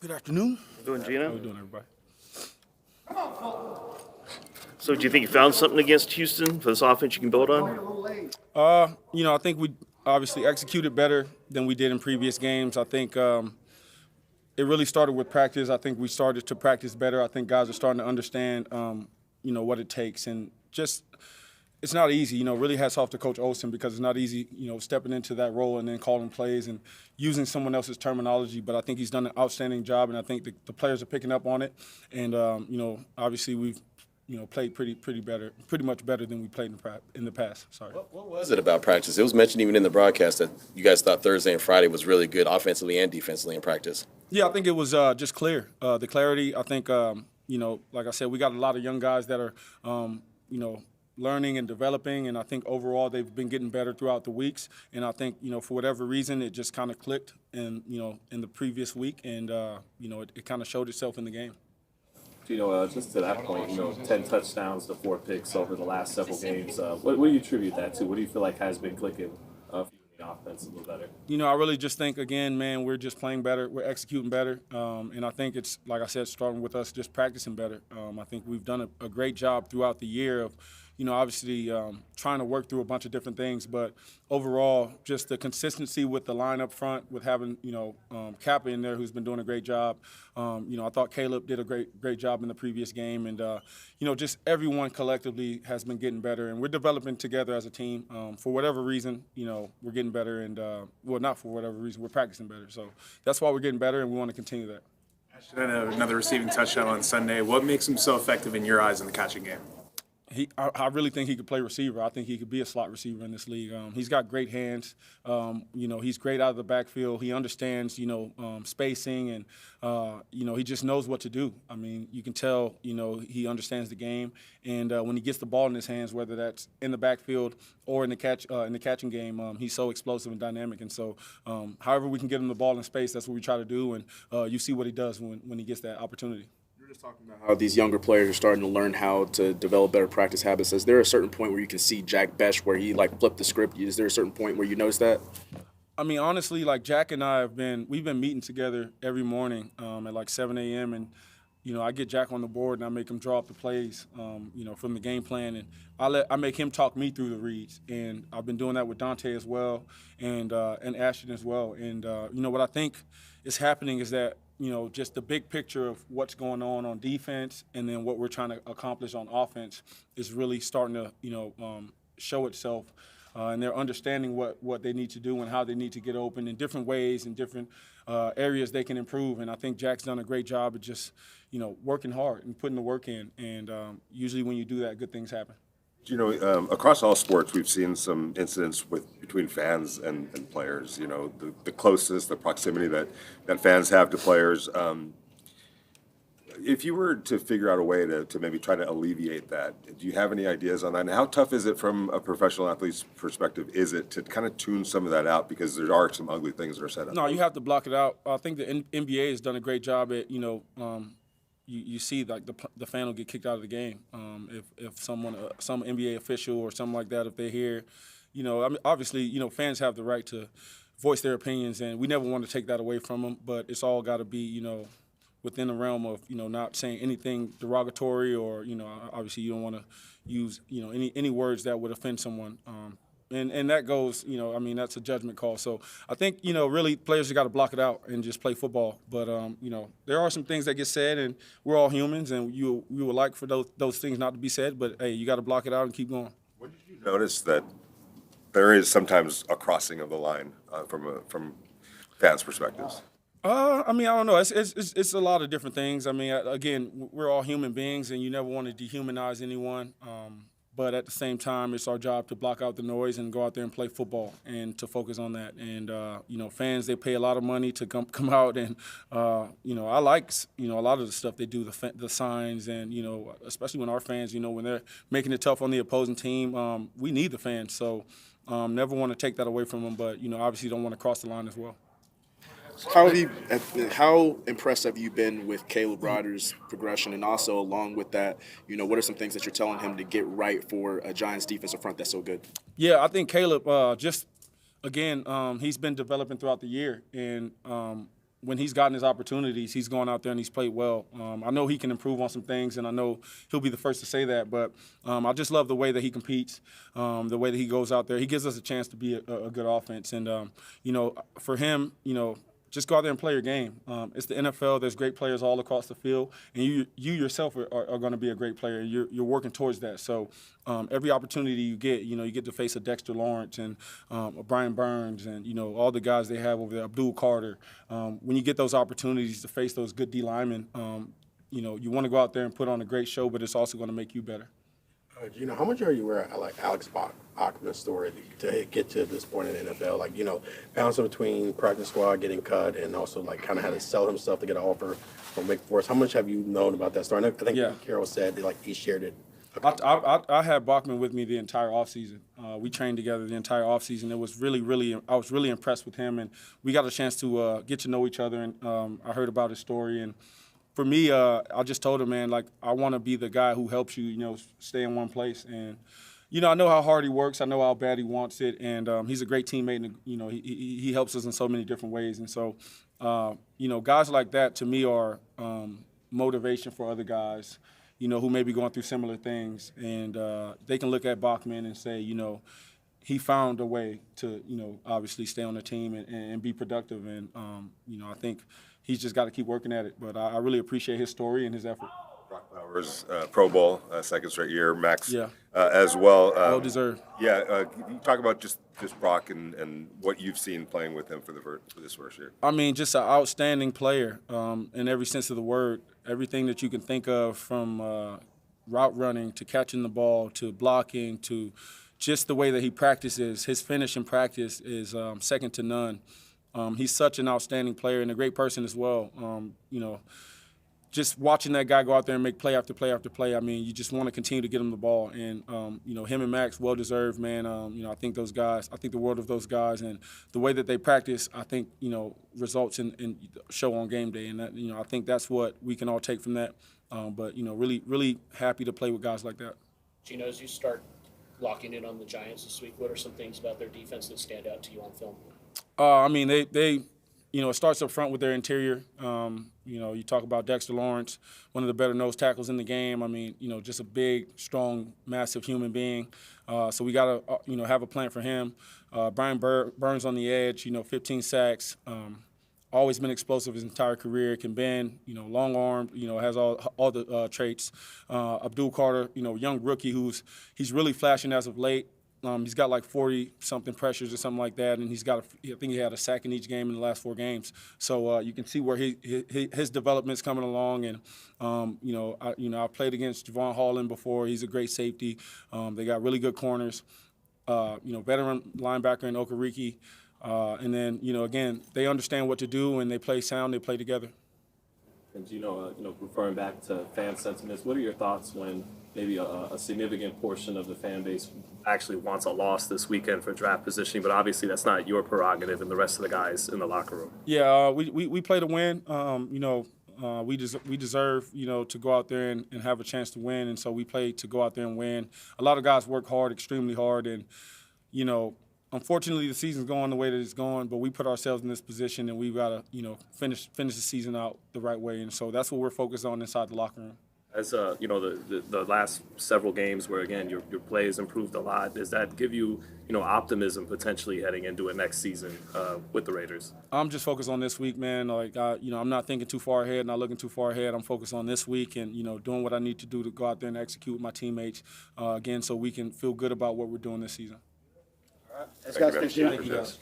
Good afternoon. How you doing, Geno? How you doing, everybody? So, do you think you found something against Houston for this offense you can build on? I think we obviously executed better than we did in previous games. I think it really started with practice. I think we started to practice better. I think guys are starting to understand, what it takes. And just it's not easy, really hats off to Coach Olsen because it's not easy, stepping into that role and then calling plays and using someone else's terminology. But I think he's done an outstanding job, and I think the players are picking up on it. And, obviously we've, played pretty much better than we played in the past. Sorry. What was it about practice? It was mentioned even in the broadcast that you guys thought Thursday and Friday was really good offensively and defensively in practice. Yeah, I think it was just clear. The clarity, I think, like I said, we got a lot of young guys that are, learning and developing, and I think overall they've been getting better throughout the weeks. And I think, for whatever reason, it just kind of clicked in the previous week, and, it kind of showed itself in the game. Just to that point, 10 touchdowns to 4 picks over the last several games. What do you attribute that to? What do you feel like has been clicking for you in the offense a little better? I really just think, again, man, we're just playing better. We're executing better. And I think it's, like I said, starting with us just practicing better. I think we've done a great job throughout the year of, obviously trying to work through a bunch of different things. But overall, just the consistency with the line up front, with having, Kappa in there who's been doing a great job. I thought Caleb did a great job in the previous game. And, just everyone collectively has been getting better. And we're developing together as a team. For whatever reason, we're getting better. And, not for whatever reason, we're practicing better. So that's why we're getting better, and we want to continue that. Ashton had another receiving touchdown on Sunday. What makes him so effective in your eyes in the catching game? I really think he could play receiver. I think he could be a slot receiver in this league. He's got great hands. He's great out of the backfield. He understands, spacing, and, he just knows what to do. I mean, you can tell, he understands the game. And when he gets the ball in his hands, whether that's in the backfield or in the catching game, he's so explosive and dynamic. And so, however we can get him the ball in space, that's what we try to do. And you see what he does when he gets that opportunity. Just talking about how these younger players are starting to learn how to develop better practice habits. Is there a certain point where you can see Jack Besh where he flipped the script? Is there a certain point where you notice that? I mean, honestly, Jack and I we've been meeting together every morning at 7 a.m. and I get Jack on the board and I make him draw up the plays, from the game plan, and I make him talk me through the reads. And I've been doing that with Dante as well, and Ashton as well. And what I think is happening is that just the big picture of what's going on defense, and then what we're trying to accomplish on offense is really starting to show itself. And they're understanding what they need to do and how they need to get open in different ways and different areas they can improve. And I think Jack's done a great job of just, working hard and putting the work in. And usually when you do that, good things happen. Across all sports, we've seen some incidents between fans and players. The closeness, the proximity that fans have to players. If you were to figure out a way to maybe try to alleviate that, do you have any ideas on that? And how tough is it from a professional athlete's perspective, is it to kind of tune some of that out, because there are some ugly things that are set up? No, you have to block it out. I think the NBA has done a great job at, you see the fan will get kicked out of the game if some NBA official or something like that, if they're here. Obviously, fans have the right to voice their opinions, and we never want to take that away from them, but it's all got to be, within the realm of, not saying anything derogatory, or, obviously you don't want to use, any words that would offend someone. And that goes, that's a judgment call. So I think, really players have got to block it out and just play football. But, there are some things that get said, and we're all humans, and we would like for those things not to be said. But, hey, you got to block it out and keep going. When did you notice that there is sometimes a crossing of the line from fans' perspectives? I don't know. It's a lot of different things. I mean, again, we're all human beings, and you never want to dehumanize anyone. But at the same time, it's our job to block out the noise and go out there and play football and to focus on that. And, fans, they pay a lot of money to come out. And, I like, a lot of the stuff they do, the signs, and, especially when our fans, when they're making it tough on the opposing team, we need the fans. So never want to take that away from them. But, obviously don't want to cross the line as well. How impressed have you been with Caleb Ryder's progression, and also along with that, what are some things that you're telling him to get right for a Giants defensive front that's so good? Yeah, I think Caleb he's been developing throughout the year, and when he's gotten his opportunities, he's gone out there and he's played well. I know he can improve on some things, and I know he'll be the first to say that. But I just love the way that he competes, the way that he goes out there. He gives us a chance to be a good offense. And, for him, just go out there and play your game. It's the NFL. There's great players all across the field, and you yourself are going to be a great player. You're working towards that. So every opportunity you get to face a Dexter Lawrence and a Brian Burns and all the guys they have over there, Abdul Carter. When you get those opportunities to face those good D linemen, you want to go out there and put on a great show, but it's also going to make you better. How much are you aware of Alex Bachman's story to get to this point in the NFL? Bouncing between practice squad, getting cut, and also kind of had to sell himself to get an offer from Wake Forest. How much have you known about that story? I think Carroll said that he shared it. I had Bachman with me the entire offseason. We trained together the entire offseason. It was I was really impressed with him, and we got a chance to get to know each other. And I heard about his story, and for me, I just told him, man, I want to be the guy who helps you, stay in one place. And, I know how hard he works. I know how bad he wants it. And he's a great teammate. And, he helps us in so many different ways. And so, guys like that to me are motivation for other guys, who may be going through similar things. And they can look at Bachman and say, he found a way to, obviously stay on the team and be productive. And, I think he's just got to keep working at it. But I really appreciate his story and his effort. Brock Bowers, Pro Bowl, second straight year. Max as well. Well deserved. Yeah, you talk about just Brock and what you've seen playing with him for this first year. I mean, just an outstanding player in every sense of the word. Everything that you can think of, from route running to catching the ball to blocking to just the way that he practices. His finish in practice is second to none. He's such an outstanding player and a great person as well. Just watching that guy go out there and make play after play after play, I mean, you just want to continue to get him the ball. And, him and Max, well-deserved, man. I think those guys, I think the world of those guys. And the way that they practice, I think, results in show on game day. And, that, I think that's what we can all take from that. But, really, really happy to play with guys like that. Geno, as you start locking in on the Giants this week, what are some things about their defense that stand out to you on film? I mean, they it starts up front with their interior. You talk about Dexter Lawrence, one of the better nose tackles in the game. I mean, just a big, strong, massive human being. So we got to, have a plan for him. Brian Burns on the edge, 15 sacks. Always been explosive his entire career, can bend, long-armed, has all the traits. Abdul Carter, young rookie he's really flashing as of late. He's got like 40-something pressures or something like that, and I think he had a sack in each game in the last 4 games. So you can see where his development's coming along. And I played against Javon Holland before. He's a great safety. They got really good corners. Veteran linebacker in Okereke. And then again, they understand what to do and they play sound. They play together. And referring back to fan sentiments, what are your thoughts when maybe a significant portion of the fan base actually wants a loss this weekend for draft positioning, but obviously that's not your prerogative and the rest of the guys in the locker room? Yeah, we play to win. We deserve, to go out there and have a chance to win, and so we play to go out there and win. A lot of guys work hard, extremely hard, and, unfortunately the season's going the way that it's going, but we put ourselves in this position and we've got to, finish the season out the right way, and so that's what we're focused on inside the locker room. As the last several games where, again, your play has improved a lot, does that give you, optimism potentially heading into a next season with the Raiders? I'm just focused on this week, man. I'm not thinking too far ahead, not looking too far ahead. I'm focused on this week and, doing what I need to do to go out there and execute with my teammates, again, so we can feel good about what we're doing this season. All right. Thanks, guys. Thank you, guys.